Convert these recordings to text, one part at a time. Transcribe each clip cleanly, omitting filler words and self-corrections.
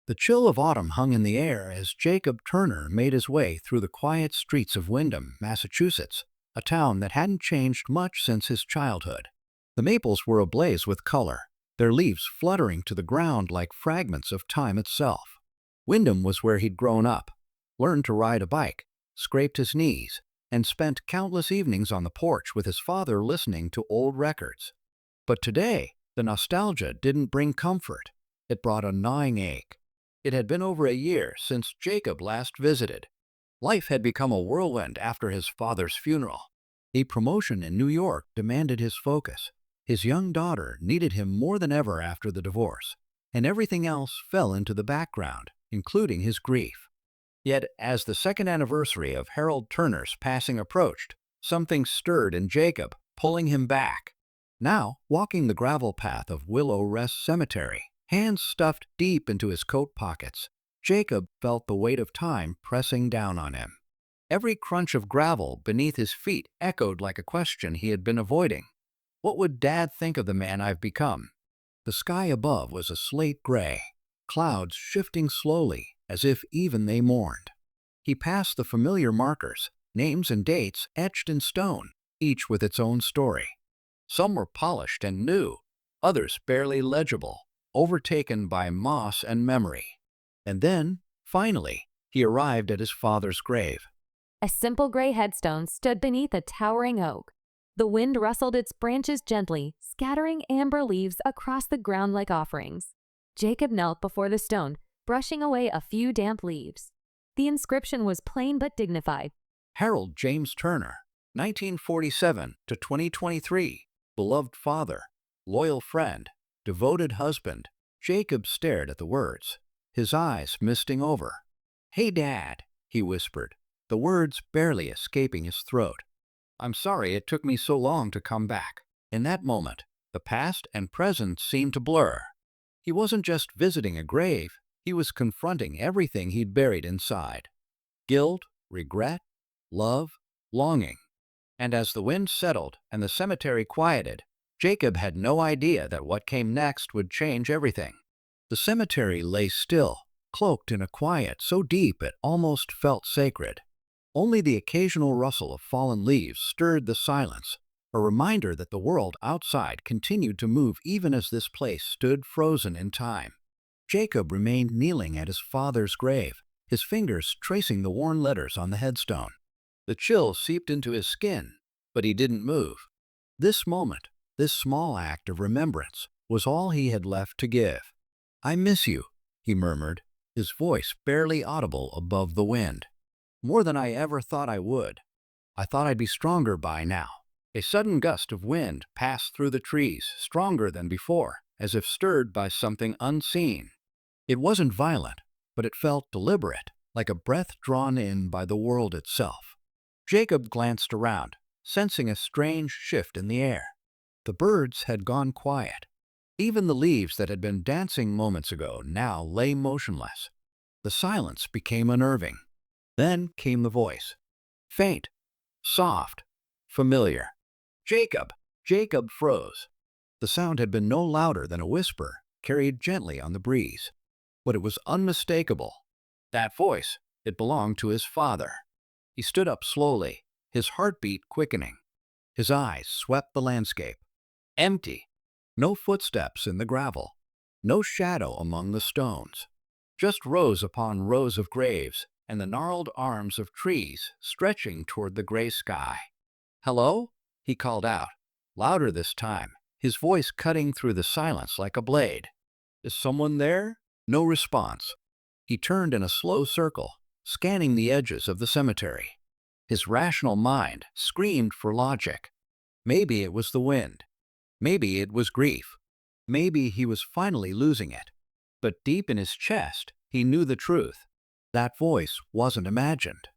The chill of autumn hung in the air as Jacob Turner made his way through the quiet streets of Windham, Massachusetts, a town that hadn't changed much since his childhood. The maples were ablaze with color, their leaves fluttering to the ground like fragments of time itself. Windham was where he'd grown up, learned to ride a bike, scraped his knees, and spent countless evenings on the porch with his father listening to old records. But today, the nostalgia didn't bring comfort. It brought a gnawing ache. It had been over a year since Jacob last visited. Life had become a whirlwind after his father's funeral. A promotion in New York demanded his focus. His young daughter needed him more than ever after the divorce, and everything else fell into the background, including his grief. Yet, as the second anniversary of Harold Turner's passing approached, something stirred in Jacob, pulling him back. Now, walking the gravel path of Willow Rest Cemetery, hands stuffed deep into his coat pockets, Jacob felt the weight of time pressing down on him. Every crunch of gravel beneath his feet echoed like a question he had been avoiding. What would Dad think of the man I've become? The sky above was a slate gray, clouds shifting slowly as if even they mourned. He passed the familiar markers, names and dates etched in stone, each with its own story. Some were polished and new, others barely legible, overtaken by moss and memory. And then, finally, he arrived at his father's grave. A simple gray headstone stood beneath a towering oak. The wind rustled its branches gently, scattering amber leaves across the ground like offerings. Jacob knelt before the stone, brushing away a few damp leaves. The inscription was plain but dignified. Harold James Turner, 1947 to 2023, beloved father, loyal friend, devoted husband. Jacob stared at the words, his eyes misting over. "Hey, Dad," he whispered, the words barely escaping his throat. "I'm sorry it took me so long to come back." In that moment, the past and present seemed to blur. He wasn't just visiting a grave, he was confronting everything he'd buried inside. Guilt, regret, love, longing. And as the wind settled and the cemetery quieted, Jacob had no idea that what came next would change everything. The cemetery lay still, cloaked in a quiet so deep it almost felt sacred. Only the occasional rustle of fallen leaves stirred the silence, a reminder that the world outside continued to move even as this place stood frozen in time. Jacob remained kneeling at his father's grave, his fingers tracing the worn letters on the headstone. The chill seeped into his skin, but he didn't move. This moment, this small act of remembrance, was all he had left to give. "I miss you," he murmured, his voice barely audible above the wind. "More than I ever thought I would. I thought I'd be stronger by now." A sudden gust of wind passed through the trees, stronger than before, as if stirred by something unseen. It wasn't violent, but it felt deliberate, like a breath drawn in by the world itself. Jacob glanced around, sensing a strange shift in the air. The birds had gone quiet. Even the leaves that had been dancing moments ago now lay motionless. The silence became unnerving. Then came the voice. Faint, soft, familiar. "Jacob!" Jacob froze. The sound had been no louder than a whisper, carried gently on the breeze. But it was unmistakable. That voice, it belonged to his father. He stood up slowly, his heartbeat quickening. His eyes swept the landscape. Empty. No footsteps in the gravel. No shadow among the stones. Just rows upon rows of graves and the gnarled arms of trees stretching toward the gray sky. "Hello?" he called out, louder this time, his voice cutting through the silence like a blade. "Is someone there?" No response. He turned in a slow circle, scanning the edges of the cemetery. His rational mind screamed for logic. Maybe it was the wind. Maybe it was grief. Maybe he was finally losing it. But deep in his chest, he knew the truth. That voice wasn't imagined.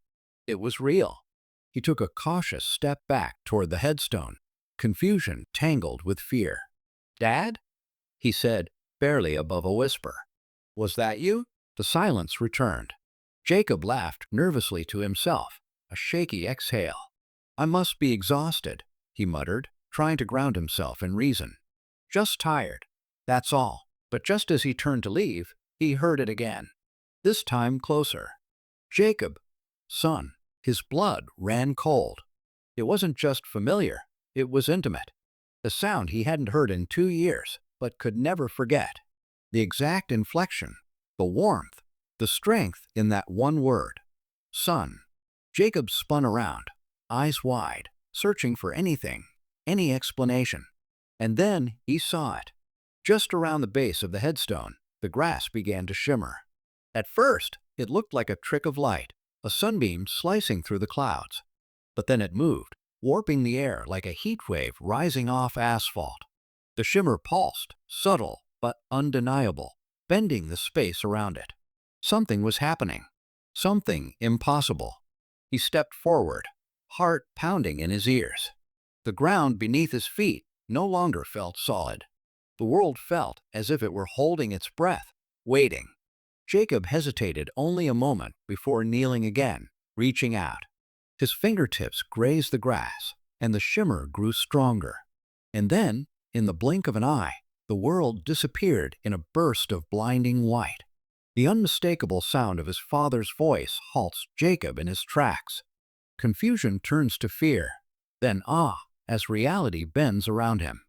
It was real. He took a cautious step back toward the headstone, confusion tangled with fear. "Dad?" he said, barely above a whisper. "Was that you?" The silence returned. Jacob laughed nervously to himself, a shaky exhale. "I must be exhausted," he muttered, trying to ground himself in reason. "Just tired. That's all." But just as he turned to leave, He heard it again, this time closer. Jacob, son. His blood ran cold. It wasn't just familiar, it was intimate. The sound he hadn't heard in 2 years, but could never forget. The exact inflection, the warmth, the strength in that one word. Son. Jacob spun around, eyes wide, searching for anything, any explanation. And then he saw it. Just around the base of the headstone, the grass began to shimmer. At first, it looked like a trick of light, a sunbeam slicing through the clouds. But then it moved, warping the air like a heat wave rising off asphalt. The shimmer pulsed, subtle but undeniable, bending the space around it. Something was happening. Something impossible. He stepped forward, heart pounding in his ears. The ground beneath his feet no longer felt solid. The world felt as if it were holding its breath, waiting. Jacob hesitated only a moment before kneeling again, reaching out. His fingertips grazed the grass, and the shimmer grew stronger. And then, in the blink of an eye, the world disappeared in a burst of blinding white. The unmistakable sound of his father's voice halts Jacob in his tracks. Confusion turns to fear, then awe as reality bends around him.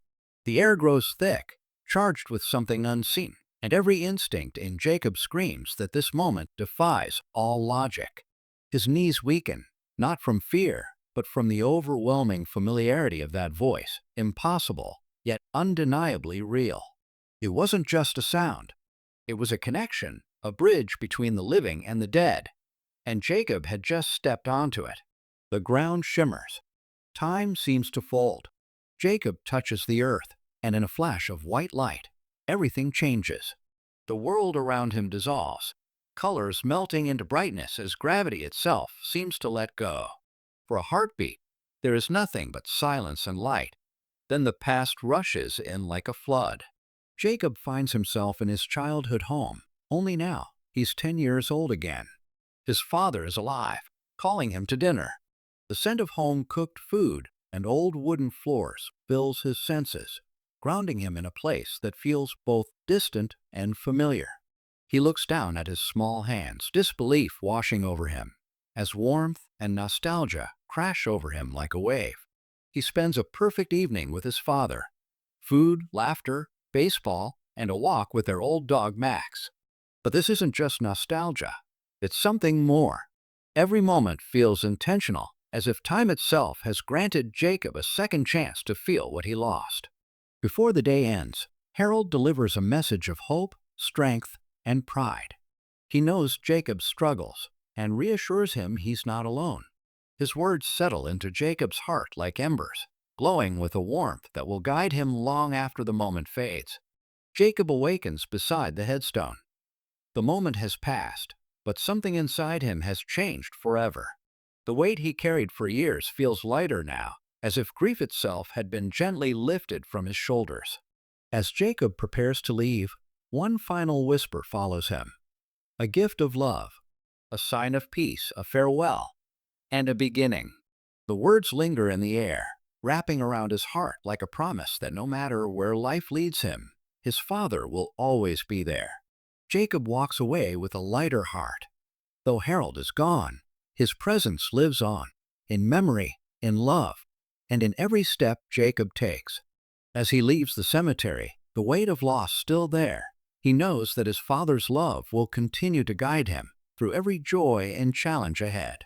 The air grows thick, charged with something unseen, and every instinct in Jacob screams that this moment defies all logic. His knees weaken, not from fear, but from the overwhelming familiarity of that voice, impossible, yet undeniably real. It wasn't just a sound. It was a connection, a bridge between the living and the dead, and Jacob had just stepped onto it. The ground shimmers. Time seems to fold. Jacob touches the earth, and in a flash of white light, everything changes. The world around him dissolves, colors melting into brightness as gravity itself seems to let go. For a heartbeat, there is nothing but silence and light. Then the past rushes in like a flood. Jacob finds himself in his childhood home, only now he's 10 years old again. His father is alive, calling him to dinner. The scent of home-cooked food and old wooden floors fills his senses, grounding him in a place that feels both distant and familiar. He looks down at his small hands, disbelief washing over him, as warmth and nostalgia crash over him like a wave. He spends a perfect evening with his father. Food, laughter, baseball, and a walk with their old dog Max. But this isn't just nostalgia. It's something more. Every moment feels intentional, as if time itself has granted Jacob a second chance to feel what he lost. Before the day ends, Harold delivers a message of hope, strength, and pride. He knows Jacob's struggles and reassures him he's not alone. His words settle into Jacob's heart like embers, glowing with a warmth that will guide him long after the moment fades. Jacob awakens beside the headstone. The moment has passed, but something inside him has changed forever. The weight he carried for years feels lighter now, as if grief itself had been gently lifted from his shoulders. As Jacob prepares to leave, one final whisper follows him. A gift of love, a sign of peace, a farewell, and a beginning. The words linger in the air, wrapping around his heart like a promise that no matter where life leads him, his father will always be there. Jacob walks away with a lighter heart. Though Harold is gone, his presence lives on, in memory, in love, and in every step Jacob takes. As he leaves the cemetery, the weight of loss still there, he knows that his father's love will continue to guide him through every joy and challenge ahead.